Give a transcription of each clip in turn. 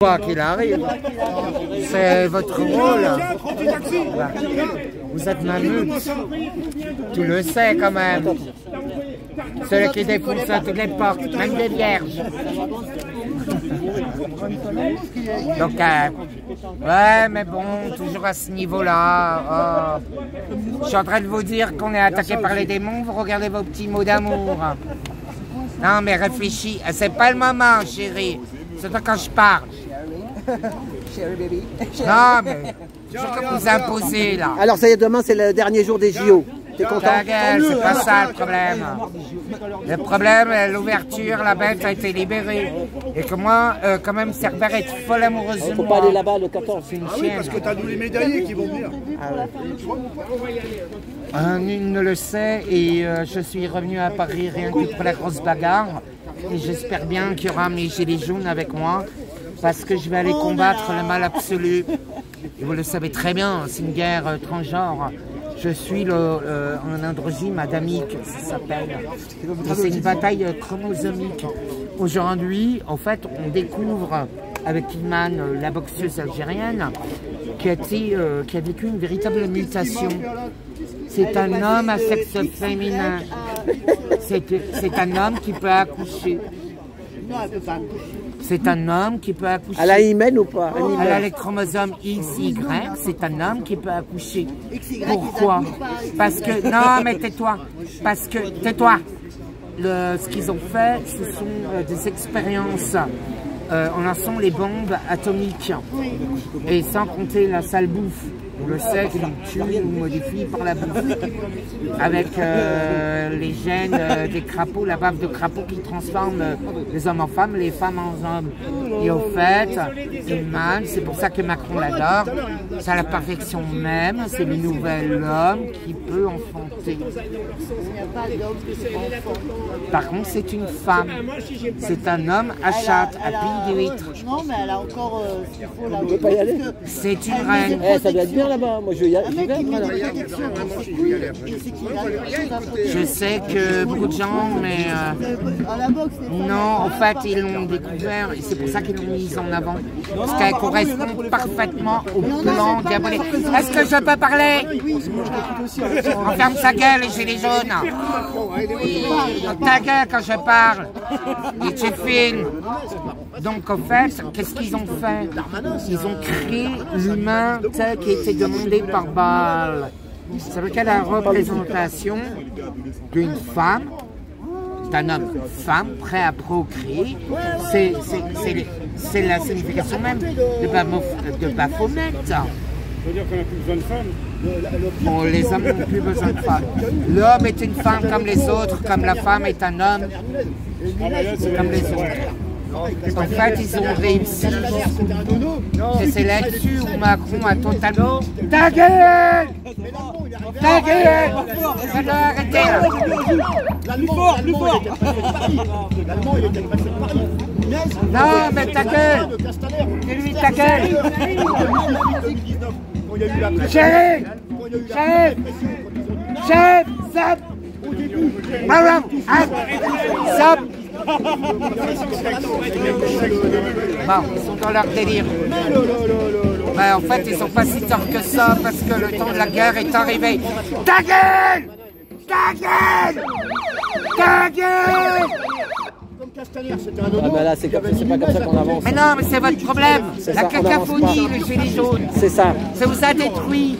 Quoi qu'il arrive, c'est votre rôle. Vous êtes mamute. Tu le sais quand même. Celui qui défonce à toutes les portes, même des vierges. Donc, ouais, mais bon, toujours à ce niveau-là. Je suis en train de vous dire qu'on est attaqué par les démons, vous regardez vos petits mots d'amour. Non, mais réfléchis, c'est pas le moment, chérie. C'est toi quand je parle. Non, mais je que vous imposez là. Alors, ça y est, demain, c'est le dernier jour des JO. T'es content? Ta gueule, c'est pas ça le problème. Le problème, l'ouverture, la bête a été libérée. Et que moi, quand même, Cerbère est folle amoureuse de moi. Faut pas aller là-bas le 14. C'est une Ah oui, chienne. parce que t'as tous les médaillés qui vont venir. Nul ne le sait et je suis revenu à Paris rien que pour la grosse bagarre. Et j'espère bien qu'il y aura mes gilets jaunes avec moi. Parce que je vais aller combattre le mal absolu. Et vous le savez très bien, c'est une guerre transgenre. Je suis en androgyne adamique, ça s'appelle. C'est une bataille chromosomique. Aujourd'hui, en fait, on découvre avec Iman, la boxeuse algérienne, qui a vécu une véritable mutation. C'est un homme à sexe féminin. C'est un homme qui peut accoucher. C'est un homme qui peut accoucher. Elle a hymen ou pas? Elle a les chromosomes XY, c'est un homme qui peut accoucher. Pourquoi? Parce que... Non, mais tais-toi. Parce que... Tais-toi. Ce qu'ils ont fait, ce sont des expériences. On lançant les bombes atomiques. Et sans compter la sale bouffe. On le sait qu'ils tuent ou modifient par la bouffe. Avec les gènes des crapauds, la bave de crapaud qui transforme les hommes en femmes, les femmes en hommes. Et au fait, Iman, c'est pour ça que Macron l'adore, c'est à la perfection même, c'est le nouvel homme qui peut enfanter. Par contre, c'est une femme. C'est un homme à chatte, à pile d'huître. Non, mais elle a encore ce qu'il faut là. On peut pas y aller? C'est une reine. Eh, ça doit être bien là-bas. Moi, je vais y aller. Je sais que beaucoup de gens, mais non, en fait, ils l'ont découvert et c'est pour ça qu'ils l'ont mise en avant. Parce qu'elle correspond parfaitement au plan diabolique. Est-ce que je peux parler? On ferme sa gueule, les gilets jaunes. Ta gueule quand je parle. Et tu filmes. Donc, en fait, qu'est-ce qu'ils ont fait? Ils ont créé l'humain tel qui était demandé par Baal. Ça veut dire la représentation d'une femme, d'un homme, femme, prêt à procréer. C'est la signification même de Baphomet. Ça veut dire qu'on n'a plus besoin de femmes. Bon, les hommes n'ont plus besoin de femmes. L'homme est une femme comme les autres, comme la femme est un homme comme les autres. En fait, ils ont réussi. Et c'est là-dessus où Macron a totalement... Ta gueule! Ta gueule! Ça doit arrêter là! Plus fort, plus fort. Non, mais ta gueule! C'est lui ta gueule! Chérie! Chérie! Chef! Zap! Zap! Bon, ils sont dans leur délire. Mais en fait, ils sont pas si torts que ça parce que le temps de la guerre est arrivé. Ta gueule! Ta gueule! Ta gueule! Ah ben là, c'est pas comme ça qu'on avance. Mais non, mais c'est votre problème. La Ça, cacophonie, les gilets jaunes. C'est ça. Ça vous a détruit.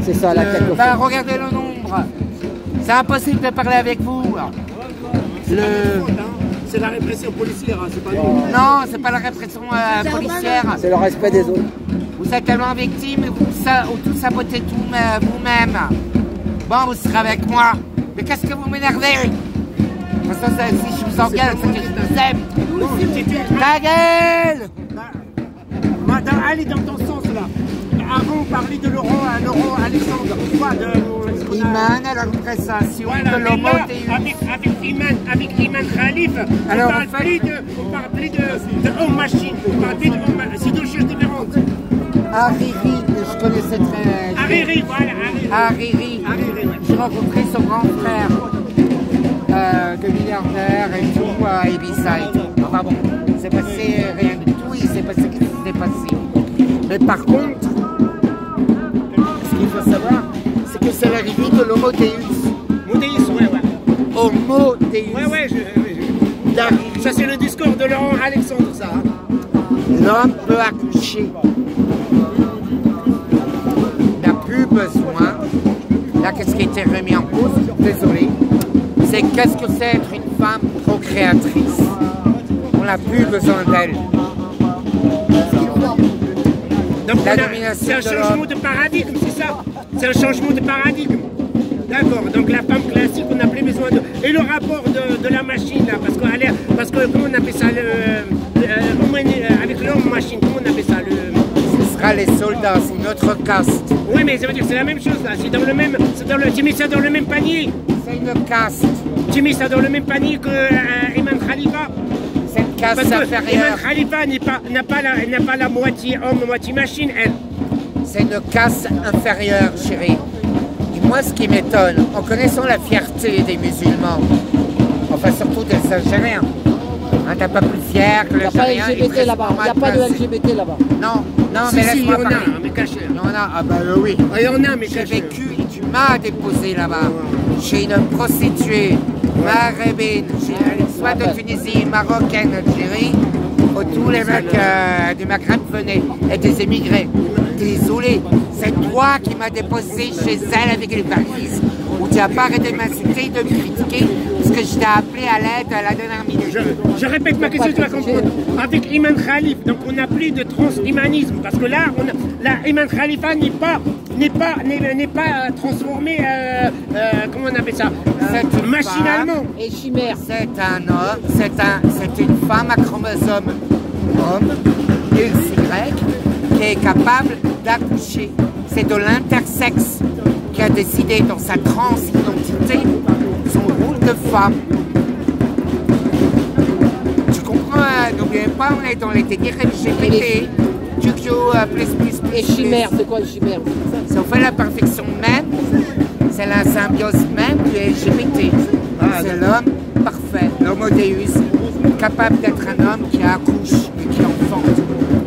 C'est ça, la cacophonie. Ben, regardez le nombre. C'est impossible de parler avec vous. C'est la répression policière, hein, c'est pas nous. Non, c'est pas la répression policière. C'est le respect des autres. Vous êtes tellement victime et vous tout sabotez tout vous-même. Bon, vous serez avec moi. Mais qu'est-ce que vous m'énervez? Ça, si je vous engueule, c'est que je vous aime. Ta gueule! Allez dans ton sens là. Avant, on parlait de l'euro Alexandre. Iman à la prestation de l'homothéisme. Avec Iman Khalif, Alors, on parle plus de home machine. C'est deux choses différentes. Hariri, je connaissais très... Hariri, voilà. Hariri. J'ai rencontré son grand frère de milliardaire et tout, à Ibiza et tout. Enfin bon, c'est passé rien du tout. oui, c'est passé ce qui s'est passé. Mais par contre, ce qu'il faut savoir, c'est que c'est l'arrivée de l'homo deus. Modéus, ouais. Homo deus. Ouais, ça c'est le discours de Laurent Alexandre, ça. Hein. L'homme peut accoucher. Il n'a plus besoin. Là, qu'est-ce qui a été remis en cause? Désolé. C'est qu'est-ce que c'est être une femme procréatrice. On n'a plus besoin d'elle. Donc c'est un changement de paradigme, c'est ça? C'est un changement de paradigme. D'accord, donc la femme classique, on n'a plus besoin de... Et le rapport de la machine, là, parce que comment on appelle ça, avec l'homme-machine, comment on appelle ça Ce sera les soldats, c'est une autre caste. Oui, mais ça veut dire que c'est la même chose, là, c'est dans le même... tu mets ça dans le même panier. C'est une caste. Tu mets ça dans le même panier que Imam Khalifa. C'est une caste inférieure. Imam Khalifa n'a pas la moitié homme, moitié machine, elle. C'est une caste inférieure, chérie. Et moi, ce qui m'étonne, en connaissant la fierté des musulmans, enfin surtout des Algériens, hein, t'as pas plus fier que les Algériens. Il n'y a pas de LGBT là-bas. Il n'y a pas de LGBT là-bas. Non, Si, mais si, laisse-moi il y en parler. a, mais caché. Il y en a, ah bah oui. Il y en a, mais J'ai caché. vécu et tu m'as déposé là-bas. Chez une prostituée maghrébine, soit de Tunisie, marocaine, Algérie, où tous les mecs du Maghreb venaient, et des émigrés. Désolé, c'est toi qui m'as déposé chez elle avec les valises, où tu n'as pas arrêté de m'insulter, de me critiquer, parce que je t'ai appelé à l'aide à la dernière minute. Je répète ma question, tu vas comprendre. Avec Imam Khalif, donc on n'a plus de transhumanisme, parce que là, Imam Khalifa n'est pas transformé, comment on appelle ça, machinalement. Et chimère. C'est un homme, c'est une femme à chromosome homme, XY, qui est capable d'accoucher. C'est de l'intersexe qui a décidé dans sa transidentité son rôle de femme. Tu comprends, n'oubliez pas, on est dans les délires LGBT. Et chimère, c'est quoi le chimère? Si on fait la perfection même, c'est la symbiose même du LGBT. C'est l'homme parfait, l'homo deus, capable d'être un homme qui accouche et qui enfante.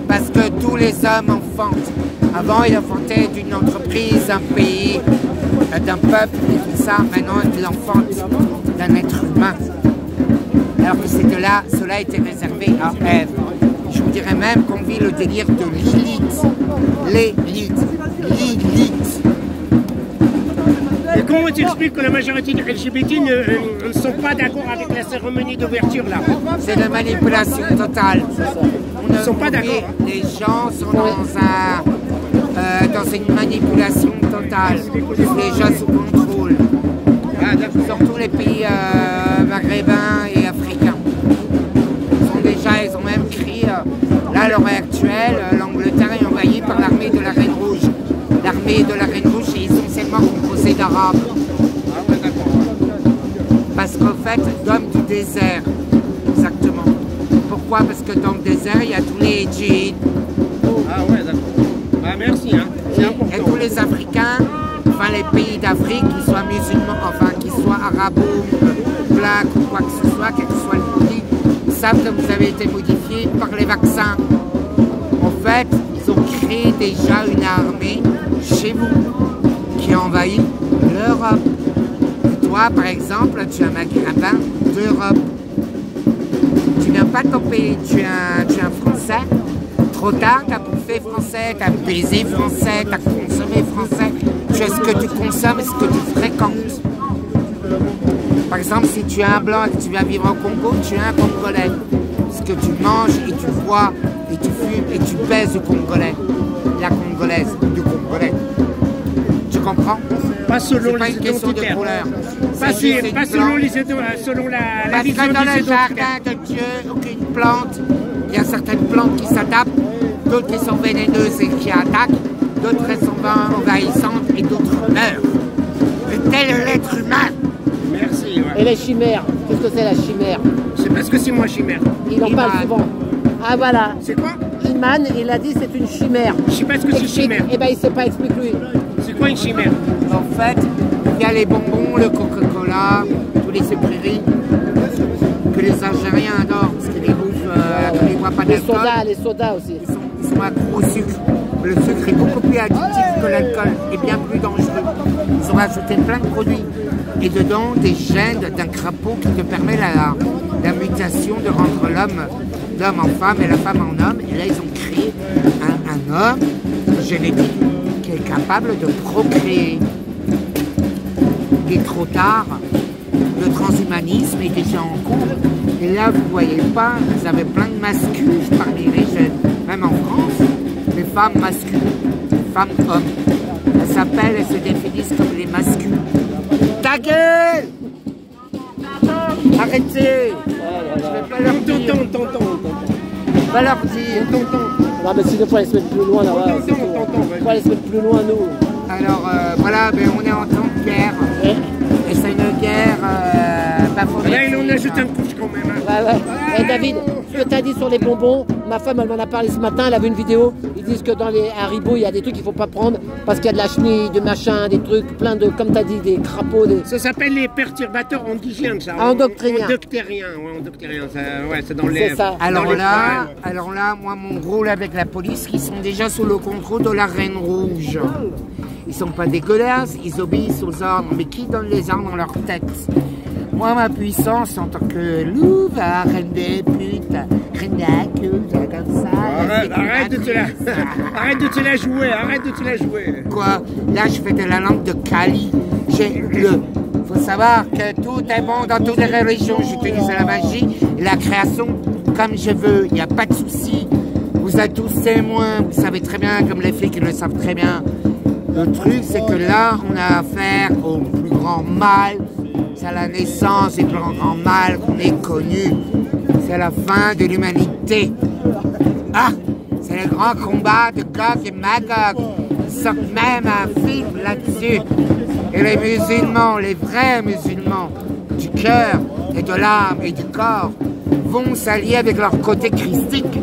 Parce que tous les hommes enfantent. Avant, ils enfantaient d'une entreprise, d'un pays, d'un peuple et tout ça. Maintenant, ils enfantent d'un être humain. Alors que cela était réservé à Ève. Je vous dirais même qu'on vit le délire de l'élite. L'élite. Et comment tu expliques que la majorité des LGBT ne sont pas d'accord avec la cérémonie d'ouverture là? C'est de la manipulation totale. Ils ne sont pas d'accord. Les gens sont dans une manipulation totale. Les gens sous contrôle. Surtout les pays maghrébins et africains. Ils ont même crié, là à l'heure actuelle, l'Angleterre est envahie par l'armée de la Reine Rouge. L'armée de la Reine Rouge est essentiellement composée d'Arabes. Parce qu'en fait, d'hommes du désert, exactement. Pourquoi? Parce que dans le désert, il y a tous les djinns. Ah ouais, d'accord. Ah merci, hein. C'est important. Et tous les Africains, enfin les pays d'Afrique, qu'ils soient musulmans, enfin qu'ils soient arabes, blacks ou quoi que ce soit, quel que soit le pays, savent que vous avez été modifié par les vaccins. En fait, ils ont créé déjà une armée chez vous qui envahit l'Europe. Toi, par exemple, tu es un maghrébin d'Europe. Tu viens pas de ton pays, tu es un Français. Trop tard, tu as bouffé français, tu as baisé français, tu as consommé français. Tu es ce que tu consommes et ce que tu fréquentes. Par exemple, si tu es un blanc et que tu viens vivre au Congo, tu es un Congolais. Ce que tu manges et tu bois et tu fumes et tu baises du Congolais. La Congolaise, du Congolais. Tu comprends? Pas selon les identitaires. Pas selon la parce vision que dans des le jardin de Dieu, aucune plante, il y a certaines plantes qui s'adaptent, d'autres qui sont vénéneuses et qui attaquent, d'autres qui sont envahissantes et d'autres meurent. Et tel est l'être humain. Merci. Ouais. Et les chimères, qu'est-ce que c'est la chimère? C'est parce que c'est moi chimère. Il en parle souvent. Ah voilà. C'est quoi? Iman, il a dit c'est une chimère. Je sais pas ce que c'est chimère. Eh ben il sait pas, explique-lui. C'est quoi une chimère? En fait, il y a les bonbons, le Coca-Cola, tous les sucreries que les Algériens adorent, parce qu'ils les bouffent ils ne boivent pas d'alcool. Les sodas aussi. Ils sont accros au sucre. Le sucre est beaucoup plus addictif que l'alcool et bien plus dangereux. Ils ont rajouté plein de produits. Et dedans, des gènes d'un crapaud qui te permet la mutation de rendre l'homme en femme et la femme en homme. Et là, ils ont créé un homme génétique qui est capable de procréer. Il est trop tard. Le transhumanisme est déjà en cours. Et là, vous ne voyez pas, vous avez plein de masculins parmi les jeunes, même en France. Les femmes masculines, les femmes hommes. Elles s'appellent et se définissent comme les masculins. Ta gueule! Arrêtez! Je vais pas leur dire. On va leur dire. Non mais s'il faut aller se mettre plus loin là-bas. Il faut aller se mettre plus loin nous. Alors voilà, ben, on est en temps de guerre. Et c'est une guerre... là, il en ajoute un couche quand même. Hein. Ouais. Et David, ce que tu as dit sur les bonbons, ma femme elle m'en a parlé ce matin, elle a vu une vidéo, ils disent que dans les Haribo, il y a des trucs qu'il ne faut pas prendre parce qu'il y a de la chenille, de machin, des trucs, plein de, comme tu as dit, des crapauds. Ça s'appelle les perturbateurs endocriniens, ça. Endoctriniens. Endoctriniens, ouais, c'est dans les... ça. Alors là, moi, mon rôle avec la police, ils sont déjà sous le contrôle de la Reine Rouge. Ils sont pas dégueulasses, ils obéissent aux ordres. Mais qui donne les ordres dans leur tête? Moi, ma puissance en tant que louve, reine des putes, reine des cultes, comme ça. Arrête de te la jouer, Quoi? Là, je fais de la langue de Kali. Faut savoir que tout est bon dans toutes les religions. J'utilise la magie et la création comme je veux. Il n'y a pas de souci. Vous êtes tous témoins. Vous savez très bien, comme les flics, ils le savent très bien. Le truc, c'est que là, on a affaire au plus grand mal. C'est la naissance du plus grand mal qu'on ait connu. C'est la fin de l'humanité. Ah, c'est le grand combat de Gog et Magog. Ils sortent même un film là-dessus. Et les musulmans, les vrais musulmans, du cœur et de l'âme et du corps, vont s'allier avec leur côté christique.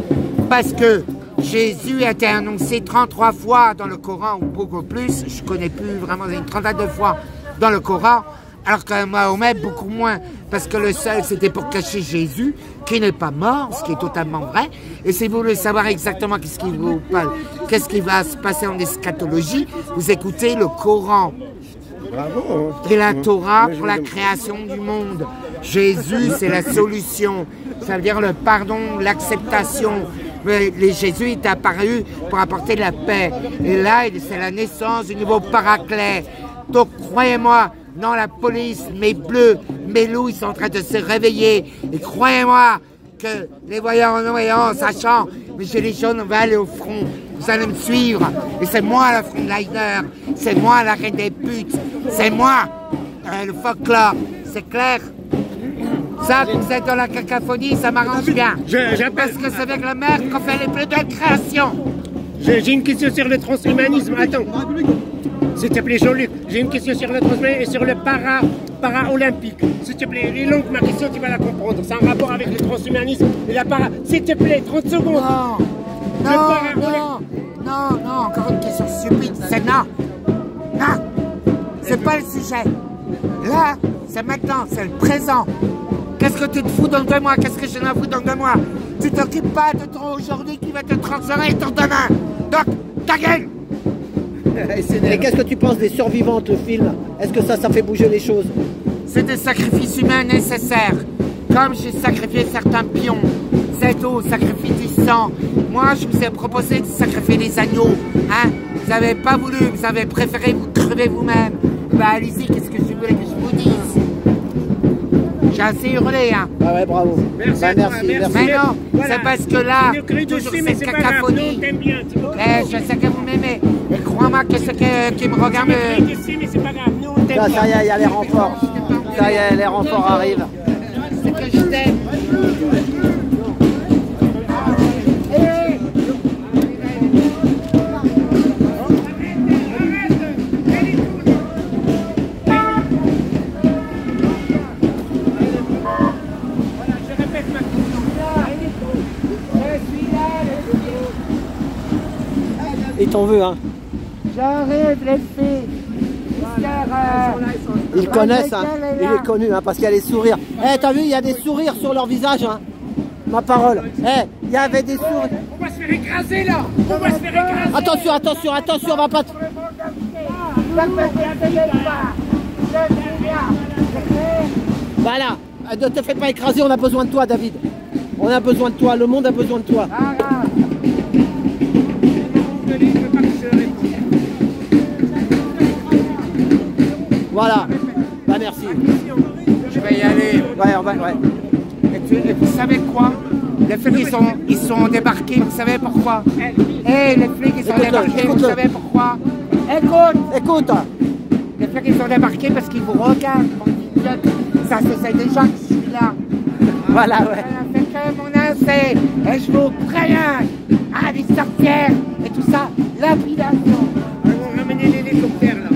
Parce que Jésus a été annoncé 33 fois dans le Coran, ou beaucoup plus, je ne connais plus vraiment, une trentaine de fois dans le Coran, alors que Mahomet, beaucoup moins, parce que le seul, c'était pour cacher Jésus, qui n'est pas mort, ce qui est totalement vrai. Et si vous voulez savoir exactement qu'est-ce qui va se passer en eschatologie, vous écoutez le Coran. Bravo. Et la Torah pour la création du monde. Jésus, c'est la solution. Ça veut dire le pardon, l'acceptation. Jésus est apparu pour apporter la paix. Et là, c'est la naissance du nouveau paraclet. Donc, croyez-moi, non, la police, mes bleus, mes loups, ils sont en train de se réveiller. Et croyez-moi que les voyants, sachant, mais chez les jaunes, on va aller au front. Vous allez me suivre. Et c'est moi la frontliner. C'est moi la reine des putes. C'est moi le folklore. C'est clair? Ça, que vous êtes dans la cacophonie, ça m'arrange bien. Parce que c'est avec la mère qu'on fait les plus belles créations. J'ai une question sur le transhumanisme. Attends. S'il te plaît, Jean-Luc, j'ai une question sur le transhumanisme et sur le para-olympique. S'il te plaît, elle est longue, ma question, tu vas la comprendre. C'est un rapport avec le transhumanisme et la para... S'il te plaît, 30 secondes. Non, encore une question stupide. C'est non. Non. C'est pas le sujet. Là, c'est maintenant, c'est le présent. Qu'est-ce que tu te fous dans 2 mois? Qu'est-ce que je m'en fous dans 2 mois? Tu t'occupes pas de ton aujourd'hui qui va te transformer ton demain. Donc, ta gueule! Et qu'est-ce que tu penses des survivantes, le film? Est-ce que ça fait bouger les choses? C'est des sacrifices humains nécessaires. Comme j'ai sacrifié certains pions. C'est tout, sacrifice du sang. Moi, je vous ai proposé de sacrifier des agneaux. Hein? Vous n'avez pas voulu, vous avez préféré vous crever vous-même. Bah, allez-y, qu'est-ce que je voulais que je vous dise? J'ai assez hurlé, hein. Ah ouais, bravo. Merci. Mais non, voilà. C'est parce que là, toujours cette cacophonie. Je sais que vous m'aimez. Et crois-moi que ce qui me regarde... Ça y est, il y a les renforts. Ça y est, les renforts arrivent. C'est que je t'aime. Ils t'en veulent, hein. J'arrive les filles. Ils connaissent, hein. Il est connu, hein, parce qu'il y a les sourires. Eh, t'as vu, il y a des sourires sur leur visage, hein. Ma parole. Eh, Il y avait des sourds. On va se faire écraser là. On va se faire écraser. Attention, attention, attention, on va pas... Voilà, ne te fais pas écraser, on a besoin de toi, David. On a besoin de toi, le monde a besoin de toi. Voilà, bah merci. Je vais y aller. Ouais, ouais. Et vous savez quoi? Les flics, ils sont débarqués, vous savez pourquoi? Les flics, ils sont débarqués, vous savez pourquoi? Écoute. Les flics, ils sont débarqués parce qu'ils vous regardent, mon idiote. Ça se sait déjà que je suis là. Voilà, ouais. Ça fait que mon incé, et je vous préviens, à les sorcières et tout ça, lapidation. Ils vont ramener l'hélicoptère là.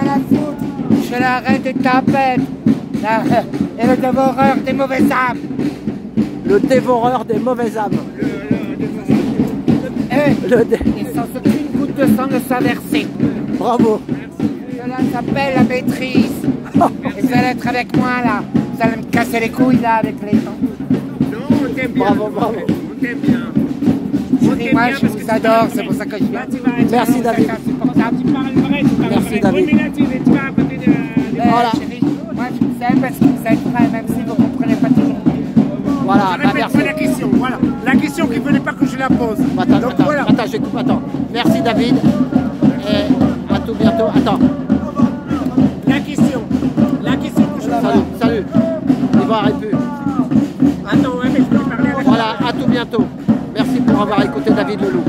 À la foutre, je vais l'arrêter de tapette. Et le dévoreur des mauvaises âmes. Le dévoreur des mauvaises âmes. Et sans aucune goutte de sang ne soit versée. Bravo. Merci. Cela s'appelle la maîtrise. Et vous allez être avec moi là. Vous allez me casser les couilles là avec les temps. Non, on t'aime bien. Bravo, bravo. On t'aime bien. Moi je vous adore, c'est pour ça que je viens. Merci, David. Tu parles vrai, tu parles Merci, vrai. David. Oui, mais là, tu vas à côté de... Voilà. Chérie, moi je vous aime parce que vous êtes vrai, même si vous ne comprenez pas toujours. Voilà, Je bah répète merci. pas la question, voilà. La question qu'il ne fallait pas que je la pose. Donc voilà. Attends, je coupe, attends. Merci, David. Et à tout bientôt. Attends. La question que je Salut. Il va arrêter. Attends, ouais, mais je peux parler avec... Voilà, à tout bientôt. Merci pour avoir écouté David Leloup.